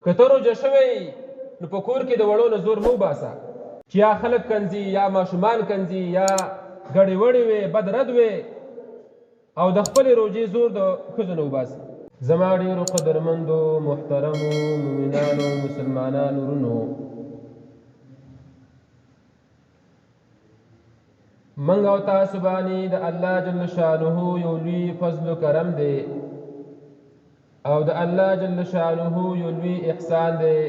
که ته روژه شوی نو په کور کې د وړو نه زور مه وباسه چې یا خلک کنځي یا ماشومان کنځي یا ګډې وړې وې بد رد وې او د خپلې روژې زور د ښځو نه وباسي. زما ډېرو قدرمندو محترمو مؤمنانو مسلمانانو ورونو، منګ او تاسو باندې د الله جل شانه یو لوی فضل و کرم دی او د الله جل شانه یو لوی احسان دی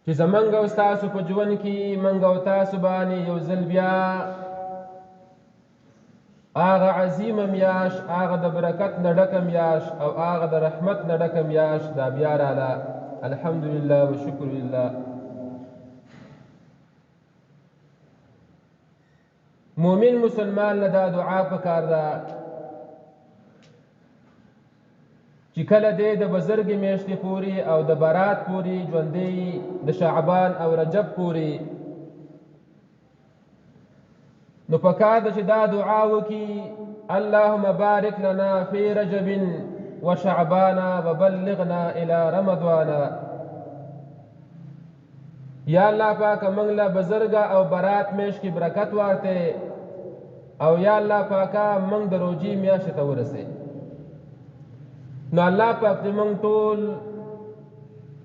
چې زمنګ او تاسو په ژوند کې منګ او تاسو باندې یو ځل بیا هغه عظیمه میاش، هغه د برکت نه ډکه میاش او هغه د رحمت نه ډکه میاش دا بیا راله. الحمدلله و شکر لله. مومن مسلمان له دا دعا پکار ده چې کله دی د بزرګې میاشتې پورې او د برات پورې ژوندی د شعبان او رجب پورې، نو پکار ده چې دا دعا وکړي: اللهم بارک لنا فی رجب وشعبان وبلغنا الى رمضان. یا الله پاک موږ له بزرګه او برات میاشت کې برکت ورته او یا الله پاکه موږ د روژې میاشتې ته ورسې. نو الله پاک دې موږ ټول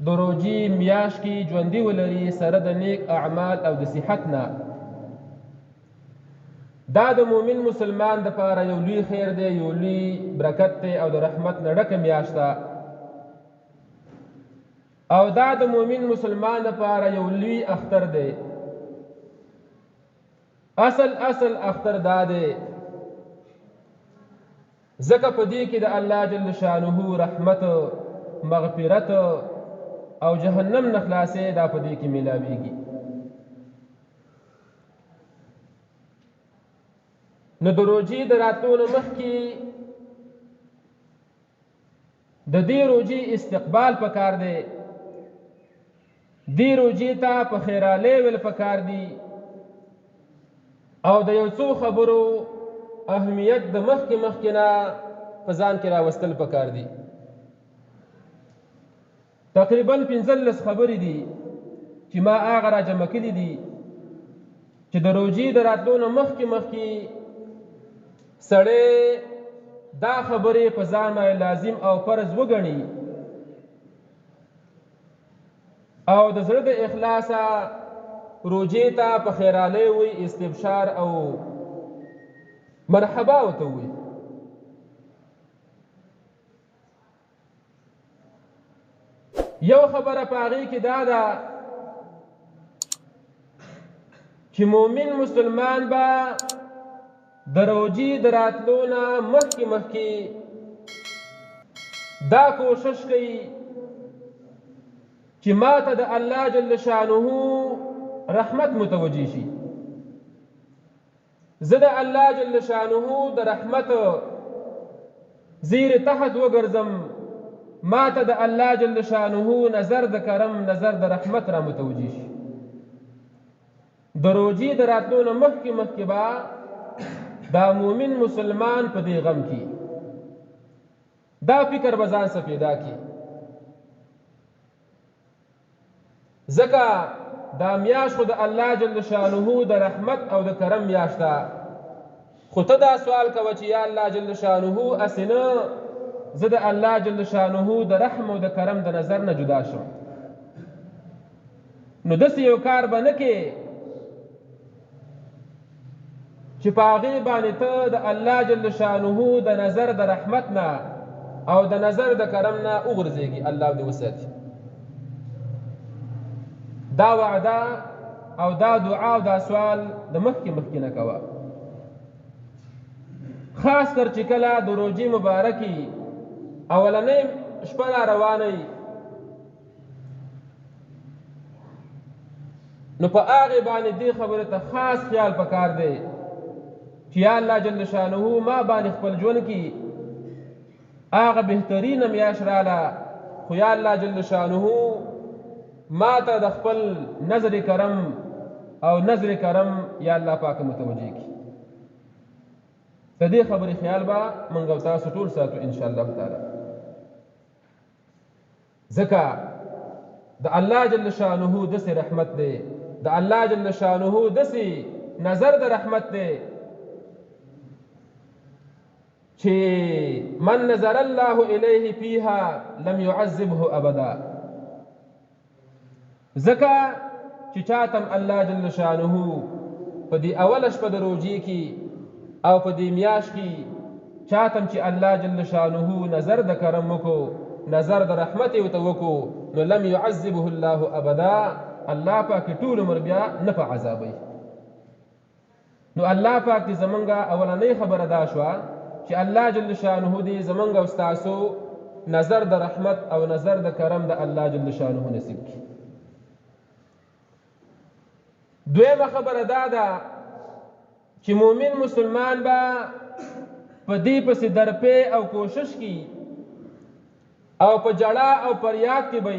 د روژې میاشت کې ژوندي ولري سره د نیک اعمال او د صحت نه. دا د مؤمن مسلمان دپاره یو لوی خیر دی، یو لوی برکت دی او د رحمت نه ډکه میاشت ده او دا د مؤمن مسلمان دپاره یو لوی اختر دی. اصل اختر دا دی ځکه په دې کې د الله جل شانه رحمت، مغفرت او جهنم نه خلاصې دا په دې کې میلاویږي. نو د روژې د راتلو نه مخکې د دې روژې استقبال پکار دی، دې روژې ته په خیرالی ویل پکار دي او د یو څو خبرو اهمیت د مخکې نه په ځان کې راوستل پکار دي. تقریبا 15 خبرې دي چې ما هغه راجمع کړي دي چې د روژې د راتلو نه مخکې سړی دا خبرې په ځان باندې لازم او فرض وګڼي او د زړه د اخلاصه روژې ته په خیرالی وي، استبشار او مرحبا ورته وي. یو خبره په هغې کې دا ده چې مؤمن مسلمان به د روژې د راتلو نه مخکې دا کوشش کوي چې ما ته د الله جل شانه رحمت متوجه شي. زه د الله جل شانه د رحمت زیر تحت وګرځم، ما ته د الله جل شانه نظر د کرم، نظر د رحمت را متوجه شي. د روژې د راتلو نه مخکې به دا مومن مسلمان په دې غم کې دا فکر به ځان څه پیدا کړي، ځکه دا میاشت خو د الله جل شانه د رحمت او د کرم میاشت ده. خو ته دا سوال کوه چې یا الله جل شانه اسې نه زه د الله جل شانه د رحم او د کرم د نظر نه جدا شم. نو داسې یو کار به نه کې چې په هغې باندې ته د الله جل شانه د نظر د رحمت نه او د نظر د کرم نه وغورځېږي. الله دې وساتي. دا وعده او دا دعا او دا سوال د مخکې نه کوه، خاص کر چې کله د روژې مبارکې اولنۍ شپه را روانوي نو په هغې باندې دې خبرې ته خاص خیال پکار دی چې یا الله جل شانه ما باندې خپل ژوند کې هغه بهترینه میاشت راله، خو یا الله جل شانه ما ته د خپل نظر کرم او نظر کرم یا الله پاک متوجه کی. د دې خبرې خیال به موږ او تاسو ټول ساتو ان شاء الله تعالی. ځکه د الله جل شانه داسې رحمت دی، د الله جل شانه داسې نظر د رحمت دی چې من نظر الله الیه فیها لم يعذبه ابدا. ځکه چې چاته الله جل شانه په دې اوله شپه د روژې کې او په دې میاشت کې چاته چې الله جل شانه نظر د کرم وکړو، نظر د رحمت یې ورته وکړو، نو لم يعذبه الله ابدا، الله پاک ټول عمر بیا نه په عذابوي. نو الله پاک دې زمونږه اولنۍ خبره دا شوه چې الله جل شانه دې زمونږ او ستاسو نظر د رحمت او نظر د کرم د الله جل شانه نصیب کړي. دویمه خبره دا ده چې مؤمن مسلمان به په دې پسې درپې او کوشش کی او په جړا او پریاد کې به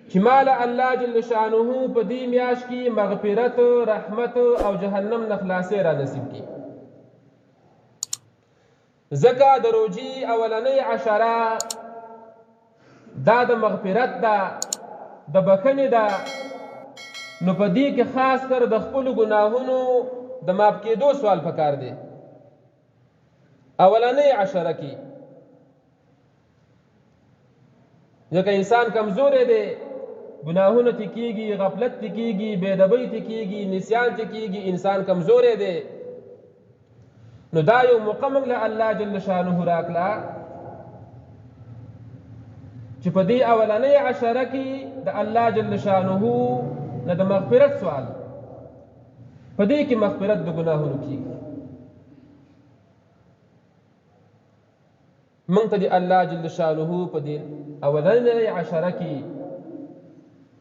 چې مال الله جل شانه په دې میاشت کې مغفرت، رحمت او جهنم نه خلاصې را نصیب کړي. ځکه د روژې اولنۍ عشره دا د مغفرت ده، د بخښنې ده. نو په دې کې خاص کر د خپلو ګناهونو د معاف کېدو سوال پکار دی. اولنۍ عشره کې ځکه انسان کمزوری دی، ګناهونه تی کېږي، غفلت تی کېږي، بېدبۍ تی کېږي، نسیان تی کېږي، انسان کمزوری دی. نو دا یو موقع موږ له الله جل شانه راکړه چې په دې اولنۍ عشره کې د الله جل شانه نه د مغفرت سوال، په دې کې مغفرت د ګناهونو کېږي. موږ ته د الله جل شانه په دې اولنۍ عشره کې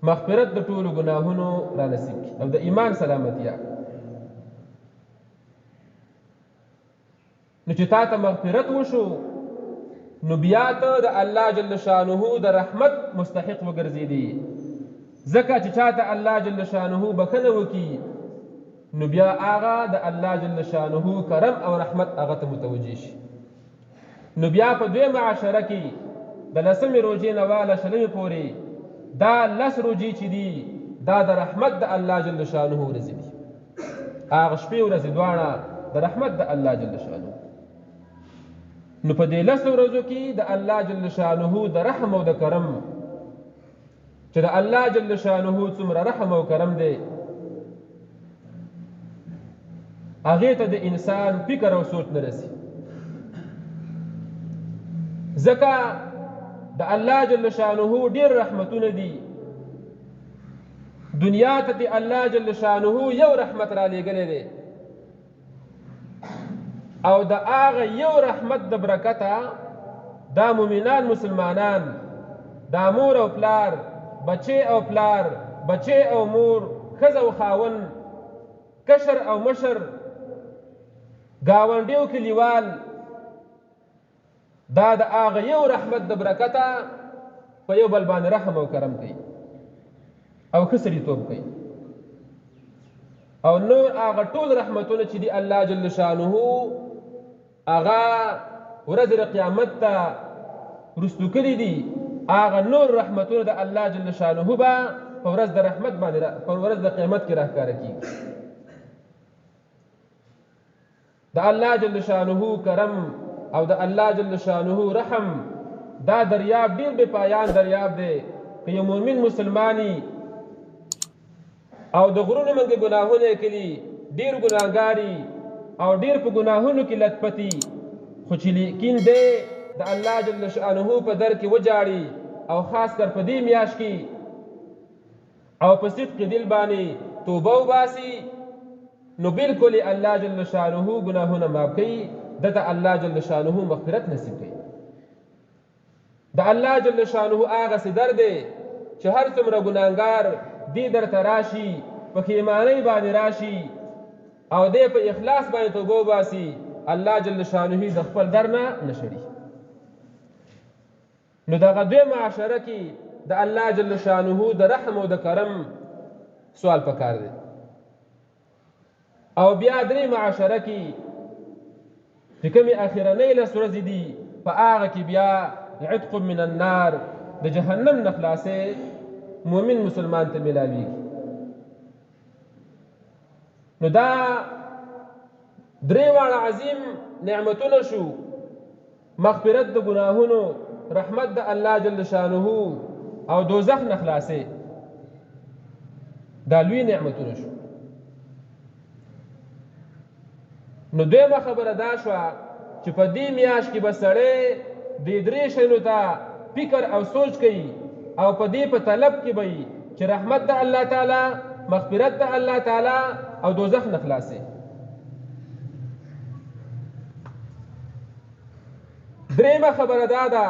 مغفرت د ټولو ګناهونو را نصیب کړي او د ایمان سلامتیا. نو چې تا ته مغفرت وشو نو بیا ته د الله جل شانه د رحمت مستحق وګرځېدې. ځکه چې چاته الله جل شانه بخښنه وکړي نو بیا هغه د الله جل شانه کرم او رحمت هغه ته متوجه شي. نو بیا په دویمه عشره کې د لسمې روژې نه واله شلمې پورې دا 10 روژې چې دي دا د رحمت د الله جل شانه ورځې دي. هغه شپې ورځې دواړه د رحمت د الله جل شانه. نو په دې 10 ورځو کې د الله جل شانه د رحم او د کرم چې د الله جل شانه څومره رحم او کرم دی هغې ته د انسان فکر او سوچ نه رسي. ځکه د الله جل شانه ډېر رحمتونه دي. دنیا ته د الله جل شانه یو رحمت را لېږلی دی او د هغه یو رحمت د برکته دا مؤمنان مسلمانان، دا مور او پلار، بچی او پلار، بچی او مور، ښځه او خاون، کشر او مشر، ګاونډي او کلیوال، دا د هغه یو رحمت د برکته په یو بل باندې رحم او کرم کوي او ښه سړیتوب کوي. او نور هغه ټول رحمتونه چې دي الله جل شانه هغه ورځ د قیامت ته رسو کړي دي، هغه نور رحمتونه د الله جل شانه به په ورځ د رحمت باندې په ورځ د قیامت کې راښکاره کېږي. د الله جل شانه کرم او د الله جل شانه رحم دا دریاب ډیر بے پایان دریاب دی. که یو مؤمن مسلمانی او د غرونو منګه ګناهونه کړي، ډیر ګناهګاری او ډیر په ګناهونو کې لطپتی، خو چې لیکن دی د الله جل شانه په در کې وجاړي او خاص کر په دې میاشت کې او په صدق دل باندې توبه وباسي نو بالکل الله جل شانه ګناهونه معاف کوي، دته الله جل شانه مغفرت نصیب کوي. د الله جل شانه هغه څه در دی چې هر څومره ګناهګار دې درته راشي، په پښیمانۍ باندې راشي او دې په اخلاص باندې توبه وباسي، الله جل شانه د خپل در نه نشړي. نو دغه دویمه عشره کې د الله جل شانه د رحم او د کرم سوال پکار دی. او بیا دریمه عشره کې چې کومې اخرنۍ 10 ورځې دي په هغه کې بیا عتق من النار د جهنم نه خلاصې مؤمن مسلمان ته ملاویږي. نو دا درې واړه عظیم نعمتونه شو، مغفرت د ګناهونو، رحمت د الله جل شانه او دوزخ نه خلاصې. دا لوی نعمتونه شو. نو دویمه خبره دا شوه چې په دې میاشت کې به سړی دې درې شیانو ته فکر او سوچ کوي او په دې په طلب کې به وي چې رحمت د الله تعالی، مغفرت د الله تعالی او دوزخ نه خلاصې. دریمه خبره دا ده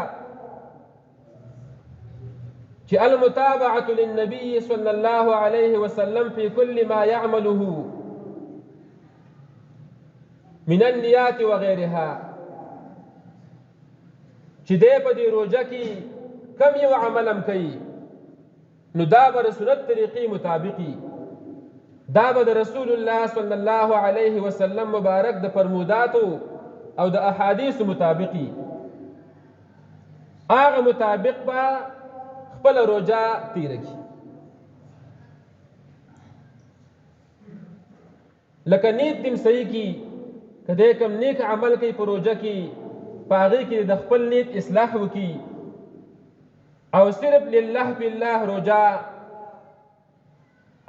چې المتابعة للنبي صلى الله عليه وسلم في كل ما يعمله من النيات وغيرها، چې دی په دې روژه کې کم یو عملم کوي نو دا به د سنت طریقې مطابقي، دا به د رسول الله صلی الله علیه وسلم مبارک د فرموداتو او د احادیث مطابقي، هغه مطابق به خپل روژه تیره کړي. لکه نیت دې صحیح کړي، که دی کوم نیک عمل کوي په روژه کې په هغې کې د خپل نیت اصلاح وکړي او صرف لله فی الله روژه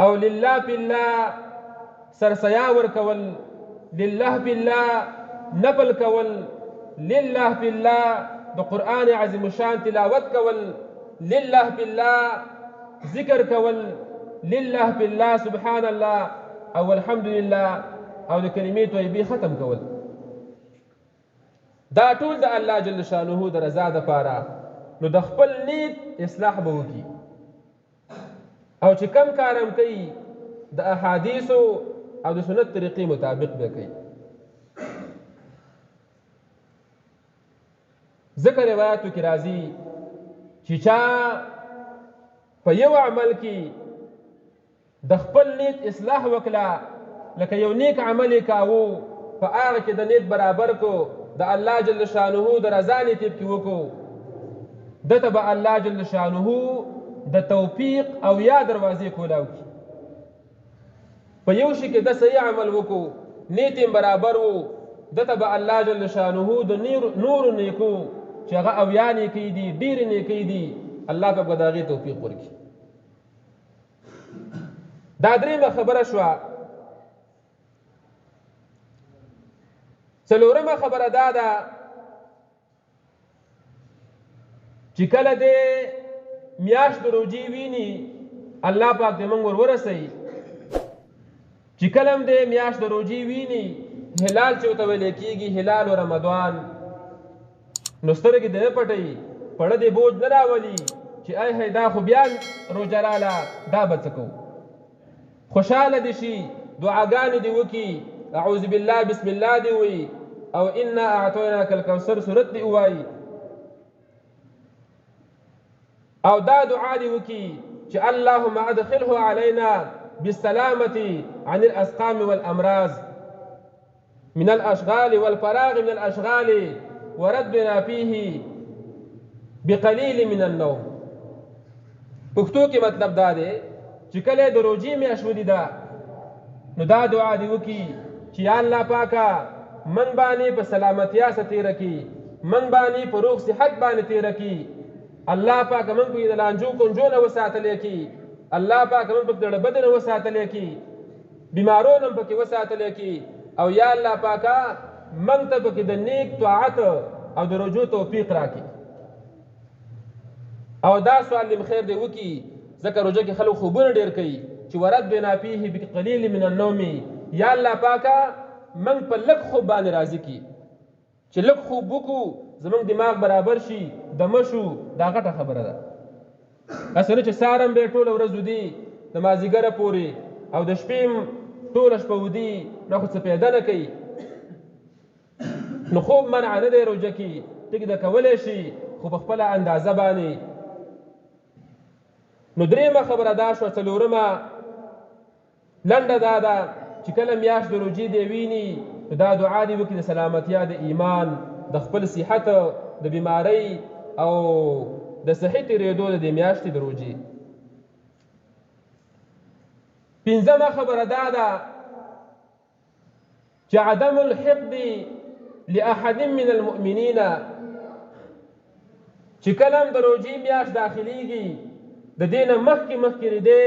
او لله فی الله سرسیا ورکول، لله فی الله نفل کول، لله فی الله د قرآن عظیم الشان تلاوت کول، لله فی الله ذکر کول، لله فی الله سبحان الله او الحمد لله او د کلمې طیبې ختم کول. دا ټول د الله جل شانه د رضا دپاره. نو د خپل نیت اصلاح به وکړي او چې کم کارم کوي د احادیثو او د سنت طریقې مطابق به کوي. ځکه روایاتو کې راځي چې چا په یو عمل کې د خپل نیت اصلاح وکړه، لکه یو نیک عمل یې کاوه په هغه کې د نیت برابر کو، د الله جل شانه د رضا نیت یې وکړو، دته به الله جل شانه د توفیق او یا دروازې کولاو کړي. په یو شي کې د صحیح عمل وکړو، نیت یې برابر و، دته به الله جل شانه د نور نیکو چې هغه اویا نیکۍ دي، ډېرې نیکۍ دي، الله به د هغې توفیق ورکړي. دا درېیمه خبره شوه. څلورمه خبره دا ده چې کله دې میاشت د روژې ویني، الله پاک دې موږ ورسوي چې کله هم دې میاشت د روژې ویني، هلال چې ورته ویلی کېږي، هلال و رمضان، نو سترګې دې نه پټوي، پړه دې بوج نه راولي چې ای هی دا خو بیا روژه راله، دا به څه کوو. خوشحاله دې شي، دعاګانې دې وکړي، اعوذ بالله بسم الله دې ووایي او انا اعطیناک الکوثر صورت دې ووایي او دا دعا دې وکړي چې اللهم ادخله علینا بالسلامة عن الاسقام والامراض من الاشغال والفراغ من الاشغال وردنا فيه بقلیل من النوم. پښتو کې مطلب دا دی چې کله د روژې میاشت ولیده نو دا دعا دې وکړي چې یا الله پاکه من باندې په سلامتیا سره تېره کړي، من باندې په روغ صحت باندې تېره کړي، الله پاکه من پکې د لانجو کنجو نه وساتلی کړي، الله پاکه من پکې د ړبدې نه وساتلی کړي، بیمارو نه پکې وساتلی کړي، او یا الله پاکه من ته پکې د نیک طاعت او د رجوع توفیق راکړي. او دا سوال لم خیر دی وکړي ځکه روژه کې خلک خوبونه ډېر کوي چې وردنا فیه بقلیل من النوم، یا الله پاکه من په لږ خوب باندې راضي کړي چې لږ خوب وکړو زموږ دماغ برابر شي، دمه شو، دا غټه خبره ده. هسې نه چې سهار هم به یې ټوله ورځ ودي د مازدیګره پورې او د شپې هم ټوله شپه ودي، نو خو څه پیدا نه کوي. نو خوب منع نه دی روژه کې، ټیک ده کولی شي خو په خپله اندازه باندې. نو درېیمه خبره دا شوه. څلورمه لنډه دا ده چې کله میاشت د روژې دی ویني دا دعا دې وکړي د سلامتیا، د ایمان، د خپل صحت، د بیمارۍ او د صحي تېرېدو د دې میاشتې د روژې. پنځمه خبره دا ده چې عدم الحقد لأحد من المؤمنین، چې کله هم د روژې میاشت داخليږي د دې نه مخکې دی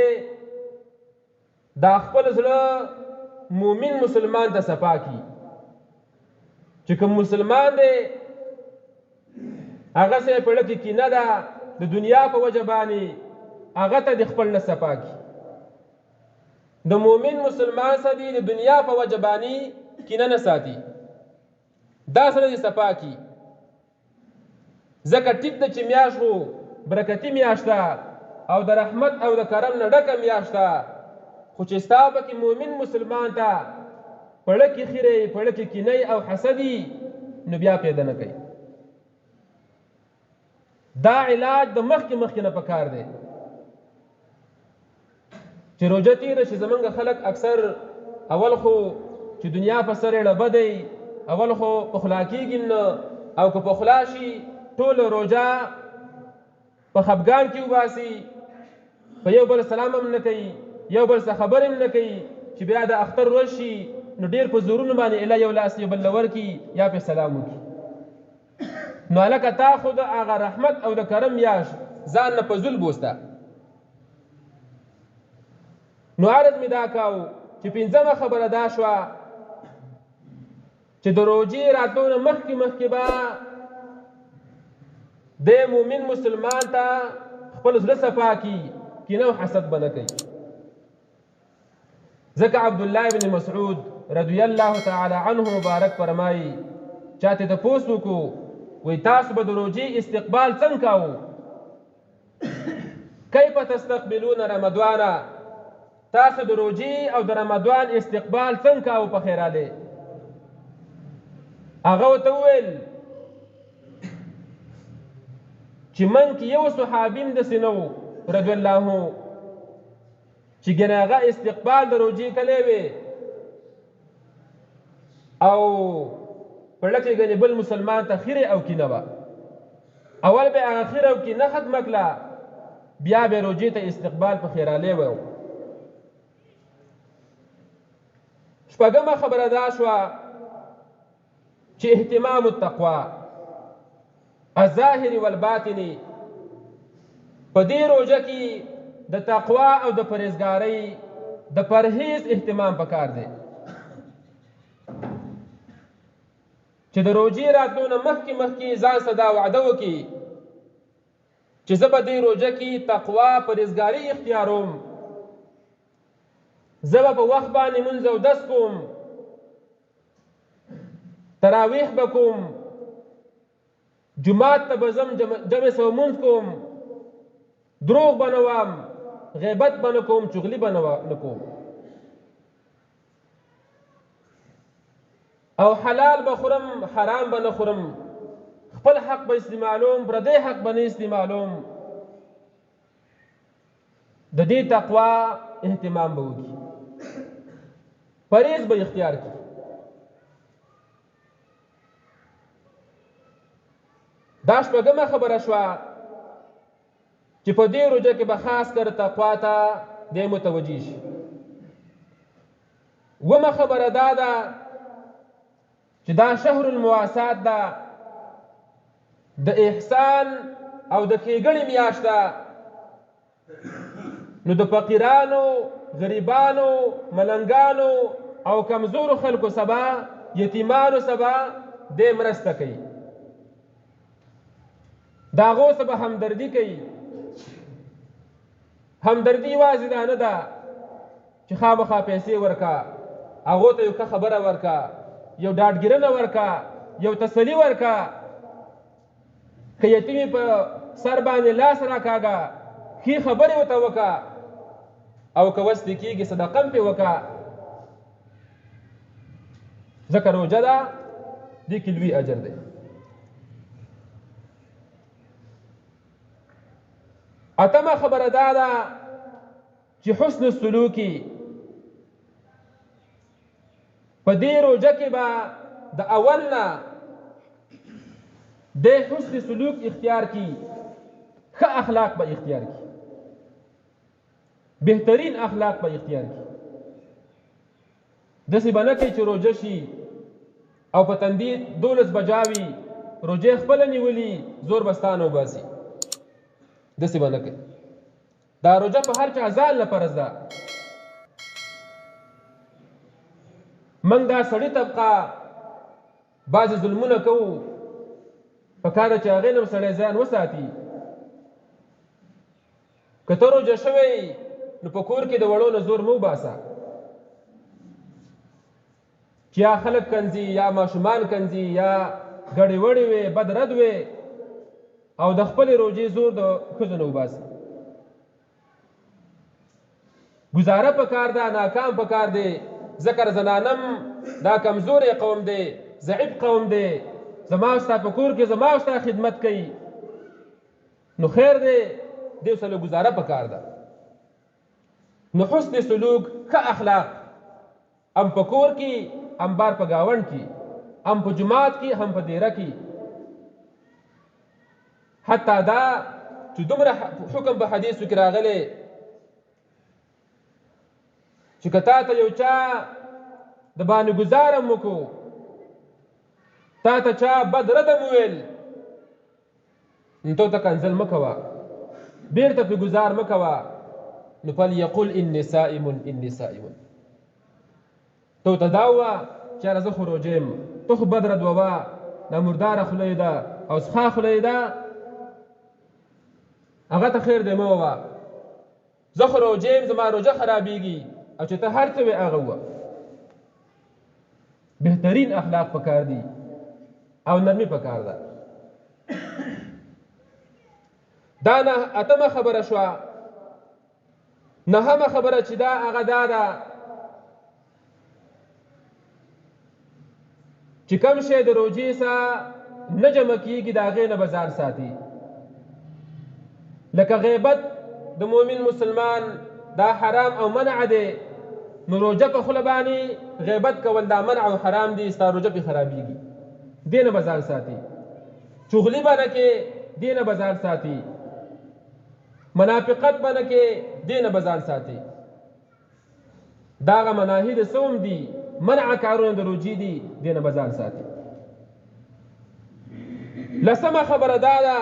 دا خپل زړه مؤمن مسلمان ته صفا کي، چې کوم مسلمان دی هغه سره په لکه کینه ده د دنیا په وجه باندې هغه ته د خپل نه صفا کي. د مؤمن مسلمان سره د دنیا په وجه باندې کینه نه ساتي، دا سره د صفا کي. ځکه ټیک ده چې میاشت خو برکتي میاشت ده او د رحمت او د کرم نه ډکه میاشت ده، خو چې ستا پکې مؤمن مسلمان ته پړه کې خیرې پړه کې کینې او حسدي نو بیا پیدا نه کوي. دا علاج د مخکې نه پکار دی چې روژه تېره شي. زمونږ خلک اکثر اول خو چې دنیا په سر ړبه دی، اول خو پخلا کېږي نه، او که پخلا شي ټول روژه په خفګان کې وباسي، په یو بل سلام هم نه کوي، یو بل څه خبر هم نه کوي، چې بیا د اختر ورځ شي نو ډېر په زورونو باندې اله یو لاس یو بل له ورکي یا پې سلام وکړي. نو هلکه تا خو د هغه رحمت او د کرم میاشت ځان نه په زول بوسته. نو عرض مې دا کاو چې پنځمه خبره دا شوه چې د روژې راتلو نه مخکې به د مؤمن مسلمان ته خپل زړه صفا کي، کینه او حسد به نه کوي. ځکه عبدالله بن مسعود رضی الله تعالی عنه مبارک فرمایي چاته تپوس وکړو وی تاسو به د روژې استقبال څنګه کاوه؟ کیف تستقبلون رمضان؟ تاسو د روژې او د رمضان استقبال څنګه کاوه په خیراله؟ هغه ورته وویل چې من کې یو صحابي هم داسې نه و رضی الله چې ګنې هغه استقبال د روژې کلی وي او په لکه ګنې بل مسلمان ته خیره او کینه وه. اول به هغه خیره او کینه ختمه کړه، بیا به روژې ته استقبال په خیرالی و. شپږمه خبره دا شوه چې اهتمام التقوا الظاهر والباطن، په دې روژه کې د تقوا او د پرهیزګارۍ د پرهیز اهتمام پکار دی چې د روژې راتلو نه مخکې ځان سره دا وعده وکړي چې زه به دې روژه کې تقوا پرهیزګارۍ اختیاروم، زه به په وخت باندې لمونځ اودس کوم، تراویح به کوم، جماعت ته به ځم، جمع سره لمونځ کوم، دروغ به نه وایم، غیبت به نه کوم، چغلي به نه کوم، او حلال به خورم، حرام به نه خورم، خپل حق به استعمالوم، پردی حق به نه استعمالوم. د دې تقوا اهتمام به وکړي، پرهیز به اختیار کړي. دا شپږمه خبره شوه چې په دې روژه کې به خاص کر تقوا ته دی متوجه شي. اومه خبره دا ده چې دا شهر المواسات ده، د احسان او د ښېګڼې میاشت ده. نو د فقیرانو، غریبانو، ملنګانو او کمزورو خلکو سبا، یتیمانو سبا دی مرسته کوي، د هغو سره به همدردي کوي. همدردي یوازې دا نه ده چې خامخا پیسې ورکا، هغو ته یو ښه خبره ورکا، یو ډاډګیرنه ورکا، یو تسلي ورکا، که یتیمې په سر باندې لاس راکاږه، ښې خبرې ورته وکړه، او که وس دې کېږي صدقه هم پرې وکړه، ځکه روژه ده دې کې لوی اجر دی. اتمه خبره دا ده چې حسن السلوکي په دې روژه کې به د اول نه د حسن سلوک اختیار کی، ښه اخلاق به اختیار کی، بهترین اخلاق به اختیار کی. داسې به نه کوي چې روژه شي او په تندي 12 بجاوي روژې خپله نیولي زور به ستا نه وباسي. داسې به نه کوي. دا روژه په هر چا ځان له فرض ده. موږ دا سړي طبقه بعضې ظلمونه کوو، په کار ده چې هغې نه سړی ځان وساتي. که ته روژه شوی نو په کور کې د وړو نه زور مه وباسه چې یا خلک کنځي یا ماشومان کنځي یا ګډې وړې وې بد رد وې او د خپلې روژې زور د ښځو نه وباسي. ګزاره په کار ده، ناکام په کار دی. ذکر زنانم دا کمزورې قوم دی، ضعیف قوم دی، زما ستا په کور کې زما ستا خدمت کوي، نو خیر دی دیو سره گزاره پکار ده. نو حسن سلوک ښه اخلاق هم په کور کې، هم بار په گاونډ کې، هم په جماعت کې، هم په دیره کې. حتی دا چې دومره حکم په حدیثو کې راغلی چې که تا ته یو چا د باندې ګزاره م وکړو، تا ته چا بد رده م وویل، نو تو ته کنځل مه کوه، بیرته پې ګزار مه کوه. نو فلیقل انی صائم انی صائم. تو ته دا ووایه چې یاره زه خو روژه یم، ته خو بد رد ووه، دا مرداره خوله یې ده او څښا خوله یې ده، هغه ته خیر دی مه ووایه. زه خو روژه یم، زما روژه خرابېږي، او چې ته هر څه وې هغه ووایه. بهترین اخلاق پکار دي او نرمي پکار ده. دا نه اتمه خبره شوه. نهمه خبره چې دا هغه دا ده چې کوم شی د روژې سره نه جمع کېږي د هغې نه به ځان ساتي. لکه غیبت د مؤمن مسلمان دا حرام او منع دی، نو روژه په خوله باندې غیبت کول دا منع او حرام دی، ستا روژه پې خرابېږي. دې نه به ځان ساتي. چغلي به نه کې، دې نه به ځان ساتي. منافقت به نه کې، دې نه به ځان ساتي. دا هغه مناهي د څه هم دي، منع کارونه د روژې دي، دې نه به ځان ساتي. لسمه خبره دا ده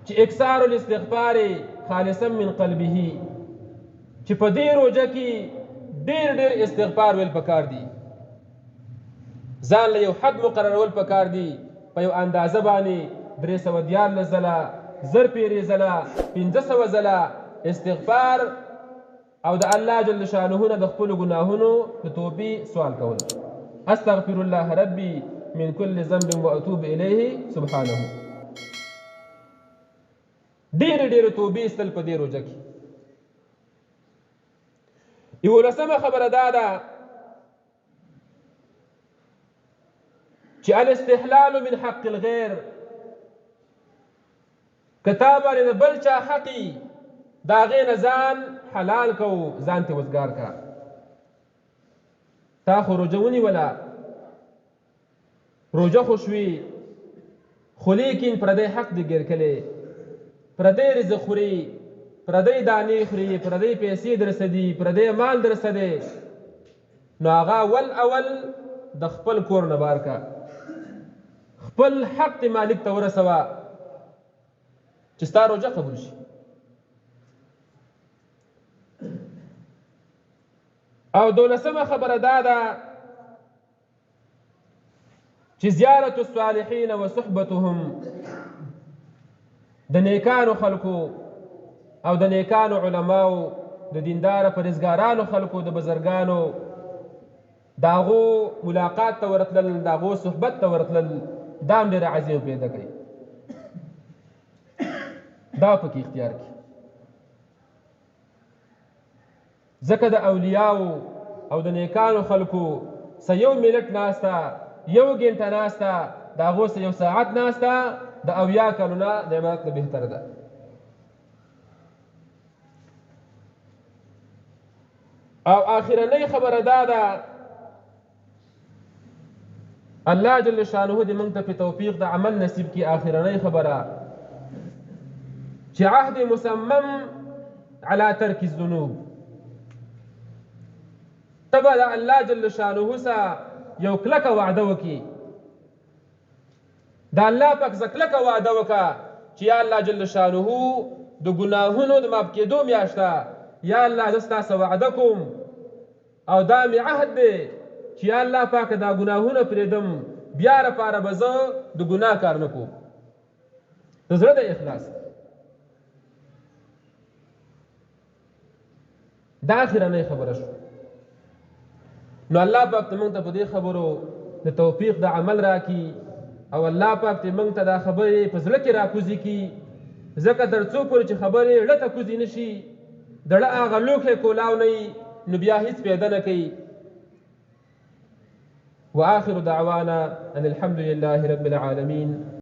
چې اکثار الاستغفار خالصا من قلبه، چې په دې روژه کې ډېر ډېر استغفار ویل پکار دي. ځان له یو حد مقررول پکار دي، په یو اندازه باندې 314 ځله، 1000 پیرې ځله، 1500 ځله استغفار او د الله جل شانه نه د خپلو ګناهونو د توبې سوال کول. استغفر الله ربي من كل ذنب واتوب الیه سبحانه. ډېرې ډېرې توبې ایستل په دې روژه کې. 11مه خبره دا ده چې الاستحلال من حق الغیر، که تا باندې د بل چا حقي د هغې نه ځان حلال کو، ځان ته وزګار کا. تا خو روژه ونیوله، روژه خو شوي، خو لیکن پردی حق دې ګیر کړی، پردی رزق خوري، پردی دانې خوري، پردی پیسې درسه دي، پردی مال درسه دی، نو هغه اول د خپل کور نه بار کا، خپل حق دې مالک ته ورسوه چې ستا روژه قبول شي. او 12مه خبره دا ده چې زیارت الصالحین و صحبتهم، د نیکانو خلکو او د نیکانو علماو، د دینداره پرهیزګارانو خلکو، د بزرګانو، د هغو ملاقات ته ورتلل، د هغو صحبت ته ورتلل، دا هم ډېره عظیم پیدا کوي. دا پکې اختیار کړي. ځکه د اولیاو او د نیکانو خلکو سه یو منټ ناسته، یو ګنټه ناسته، د هغو سه یو ساعت ناسته د 80 کلو نه د عبادت نه بهتر ده. او آخرنۍ خبره دا ده الله جل شانه دې موږ ته په توفیق د عمل نصیب کی. آخرنۍ خبره چې عهد مسمم على ترک الذنوب، تبا د الله جل شانه سره یو کلکه وعده وکړي. د الله پاک څخه کلکه وعده وکړه چې یا الله جل شانه د ګناهونو د معاف کېدو میاشته، یا الله زه ستاسو وعده کوم او دا مې عهد دی چې یا الله پاک دا ګناهونه پرېږدم، بیا لپاره به زه د ګناه کار نه کوم. د زړه د اخلاص دا اخرنۍ خبره شو. نو الله پاک ته موږ ته په دې خبرو د توفیق د عمل راکړي او الله پاک ته موږ ته دا خبرې په زړه کې راکوزي کړي، ځکه تر څو پورې چې خبرې زړه ته کوزي نه شي، د زړه هغه لوښی کولاو نه وي، نو بیا هیڅ پیدا نه کوي. وآخر دعوانا أن الحمد لله رب العالمين.